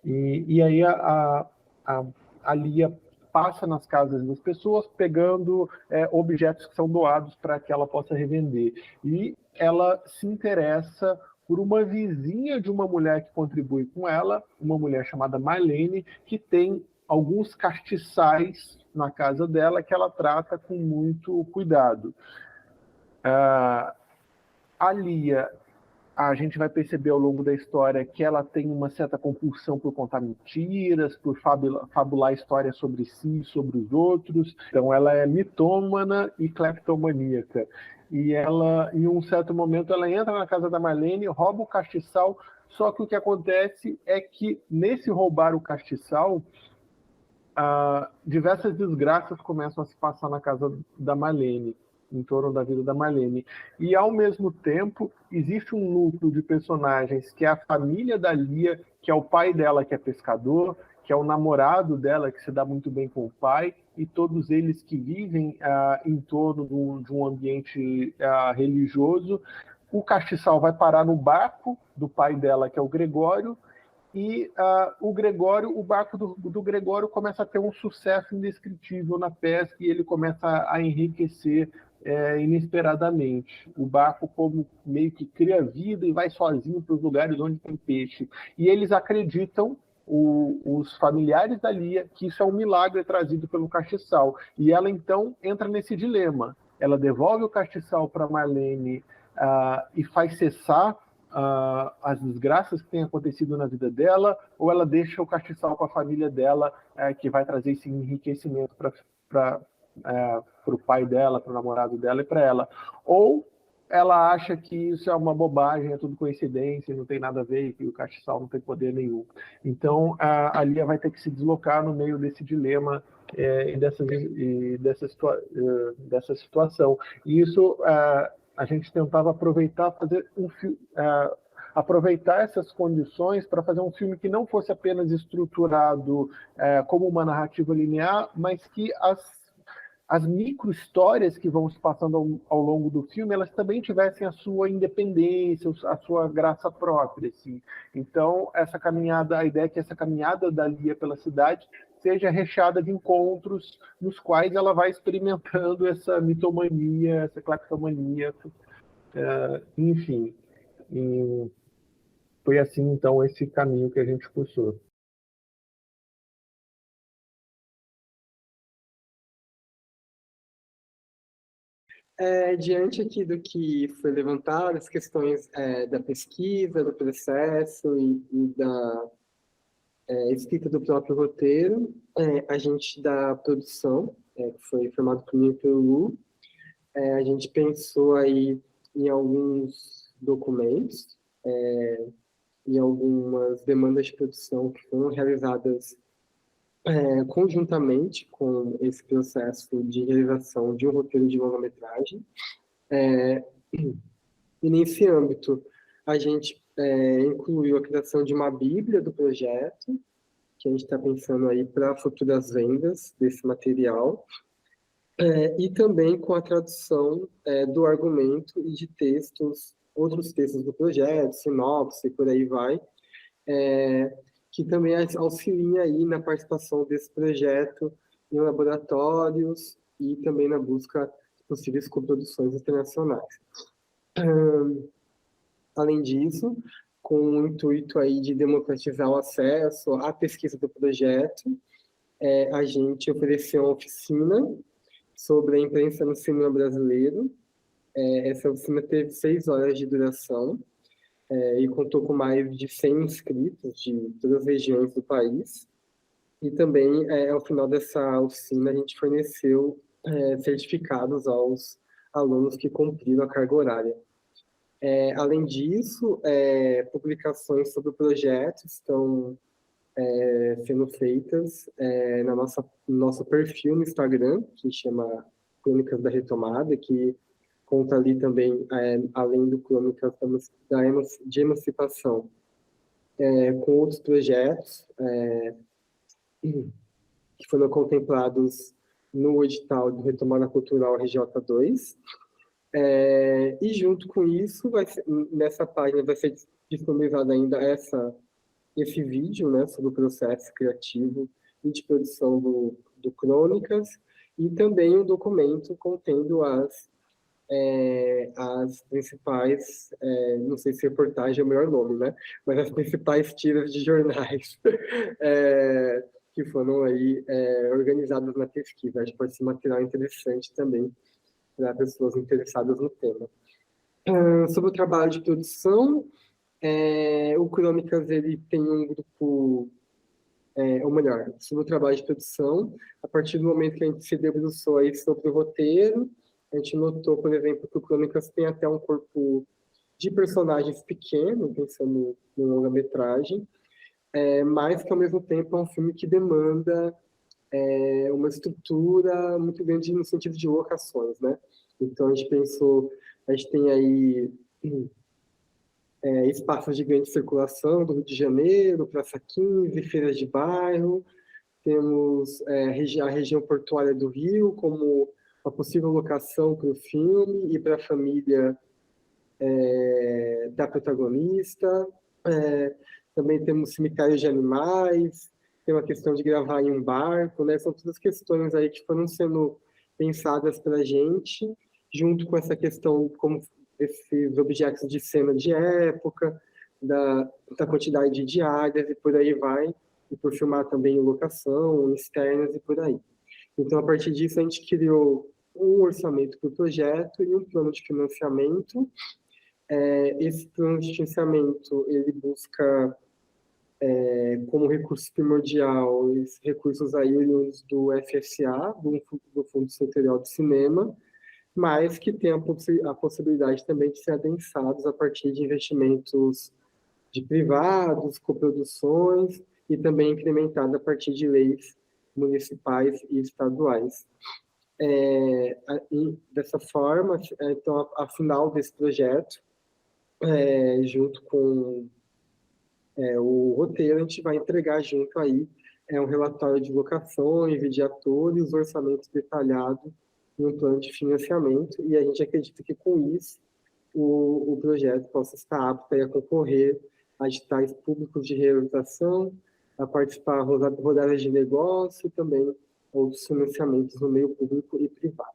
E aí a Lia passa nas casas das pessoas pegando objetos que são doados para que ela possa revender. E ela se interessa por uma vizinha de uma mulher que contribui com ela, uma mulher chamada Marlene, que tem alguns castiçais na casa dela que ela trata com muito cuidado. A Lia, a gente vai perceber ao longo da história que ela tem uma certa compulsão por contar mentiras, por fabular histórias sobre si e sobre os outros. Então, ela é mitômana e cleptomaníaca. E ela, em um certo momento, ela entra na casa da Marlene, rouba o castiçal, só que o que acontece é que, nesse roubar o castiçal, diversas desgraças começam a se passar na casa da Marlene, em torno da vida da Marlene. E, ao mesmo tempo, existe um núcleo de personagens que é a família da Lia, que é o pai dela, que é pescador, que é o namorado dela, que se dá muito bem com o pai, e todos eles que vivem em torno de um ambiente religioso. O castiçal vai parar no barco do pai dela, que é o Gregório, e o barco do Gregório começa a ter um sucesso indescritível na pesca, e ele começa a enriquecer inesperadamente. O barco como meio que cria vida e vai sozinho para os lugares onde tem peixe. E eles acreditam, os familiares da Lia, que isso é um milagre trazido pelo castiçal. E ela, então, entra nesse dilema. Ela devolve o castiçal para Marlene e faz cessar as desgraças que têm acontecido na vida dela, ou ela deixa o castiçal com a família dela, que vai trazer esse enriquecimento para o pai dela, para o namorado dela e para ela. Ou ela acha que isso é uma bobagem, é tudo coincidência, não tem nada a ver, que o castiçal não tem poder nenhum. Então, a Lia vai ter que se deslocar no meio desse dilema e dessa situação. E isso a gente tentava aproveitar essas condições para fazer um filme que não fosse apenas estruturado como uma narrativa linear, mas que as micro-histórias que vão se passando ao longo do filme, elas também tivessem a sua independência, a sua graça própria. Assim. Então, a ideia é que essa caminhada da Lia pela cidade seja recheada de encontros nos quais ela vai experimentando essa mitomania, essa cleptomania, enfim. E foi assim, então, esse caminho que a gente cursou. Diante aqui do que foi levantado, as questões da pesquisa, do processo e da escrita do próprio roteiro, a gente da produção, que foi formado por mim e pelo Lu, a gente pensou aí em alguns documentos, em algumas demandas de produção que foram realizadas conjuntamente com esse processo de realização de um roteiro de longa-metragem. E nesse âmbito, a gente incluiu a criação de uma bíblia do projeto, que a gente está pensando aí para futuras vendas desse material, e também com a tradução do argumento e de outros textos do projeto, sinopse, por aí vai, que também auxilia aí na participação desse projeto em laboratórios e também na busca de possíveis coproduções internacionais. Além disso, com o intuito aí de democratizar o acesso à pesquisa do projeto, a gente ofereceu uma oficina sobre a imprensa no cinema brasileiro. Essa oficina teve 6 horas de duração, e contou com mais de 100 inscritos de todas as regiões do país. E também, ao final dessa oficina, a gente forneceu certificados aos alunos que cumpriram a carga horária. Além disso, publicações sobre o projeto estão sendo feitas no nosso perfil no Instagram, que chama Crônicas da Retomada, que conta ali também, além do Crônicas de Emancipação, com outros projetos que foram contemplados no edital do Retomada Cultural RJ2. E junto com isso, nessa página vai ser disponibilizado ainda esse vídeo, né, sobre o processo criativo e de produção do Crônicas, e também um documento contendo as principais, não sei se reportagem é o melhor nome, né, mas as principais tiras de jornais que foram aí organizadas na pesquisa. Acho que pode ser um material interessante também para pessoas interessadas no tema. Sobre o trabalho de produção, o Crônicas ele tem um grupo, ou melhor, sobre o trabalho de produção, a partir do momento que a gente se debruçou aí sobre o roteiro, a gente notou, por exemplo, que o Crônicas tem até um corpo de personagens pequeno, pensando em longa-metragem, mas que ao mesmo tempo é um filme que demanda uma estrutura muito grande no sentido de locações, né? Então a gente pensou, a gente tem aí espaços de grande circulação do Rio de Janeiro, Praça 15, feiras de bairro, temos a região portuária do Rio como uma possível locação para o filme e para a família da protagonista. Também temos cemitérios de animais, tem uma questão de gravar em um barco, né? São todas questões aí que foram sendo pensadas para a gente, junto com essa questão como esses objetos de cena de época, da quantidade de diárias e por aí vai, e por filmar também em locação, externas e por aí. Então, a partir disso, a gente criou um orçamento para o projeto e um plano de financiamento. Esse plano de financiamento, ele busca como recurso primordial os recursos aí oriundos do FSA, do Fundo Setorial de Cinema, mas que tem a possibilidade também de ser adensados a partir de investimentos de privados, coproduções, e também incrementado a partir de leis municipais e estaduais. E dessa forma, então, a final desse projeto, junto com o roteiro, a gente vai entregar junto aí um relatório de locações e de atores, orçamentos detalhados e um plano de financiamento, e a gente acredita que com isso o projeto possa estar apto a concorrer a editais públicos de realização, a participar de rodadas de negócio e também outros financiamentos no meio público e privado.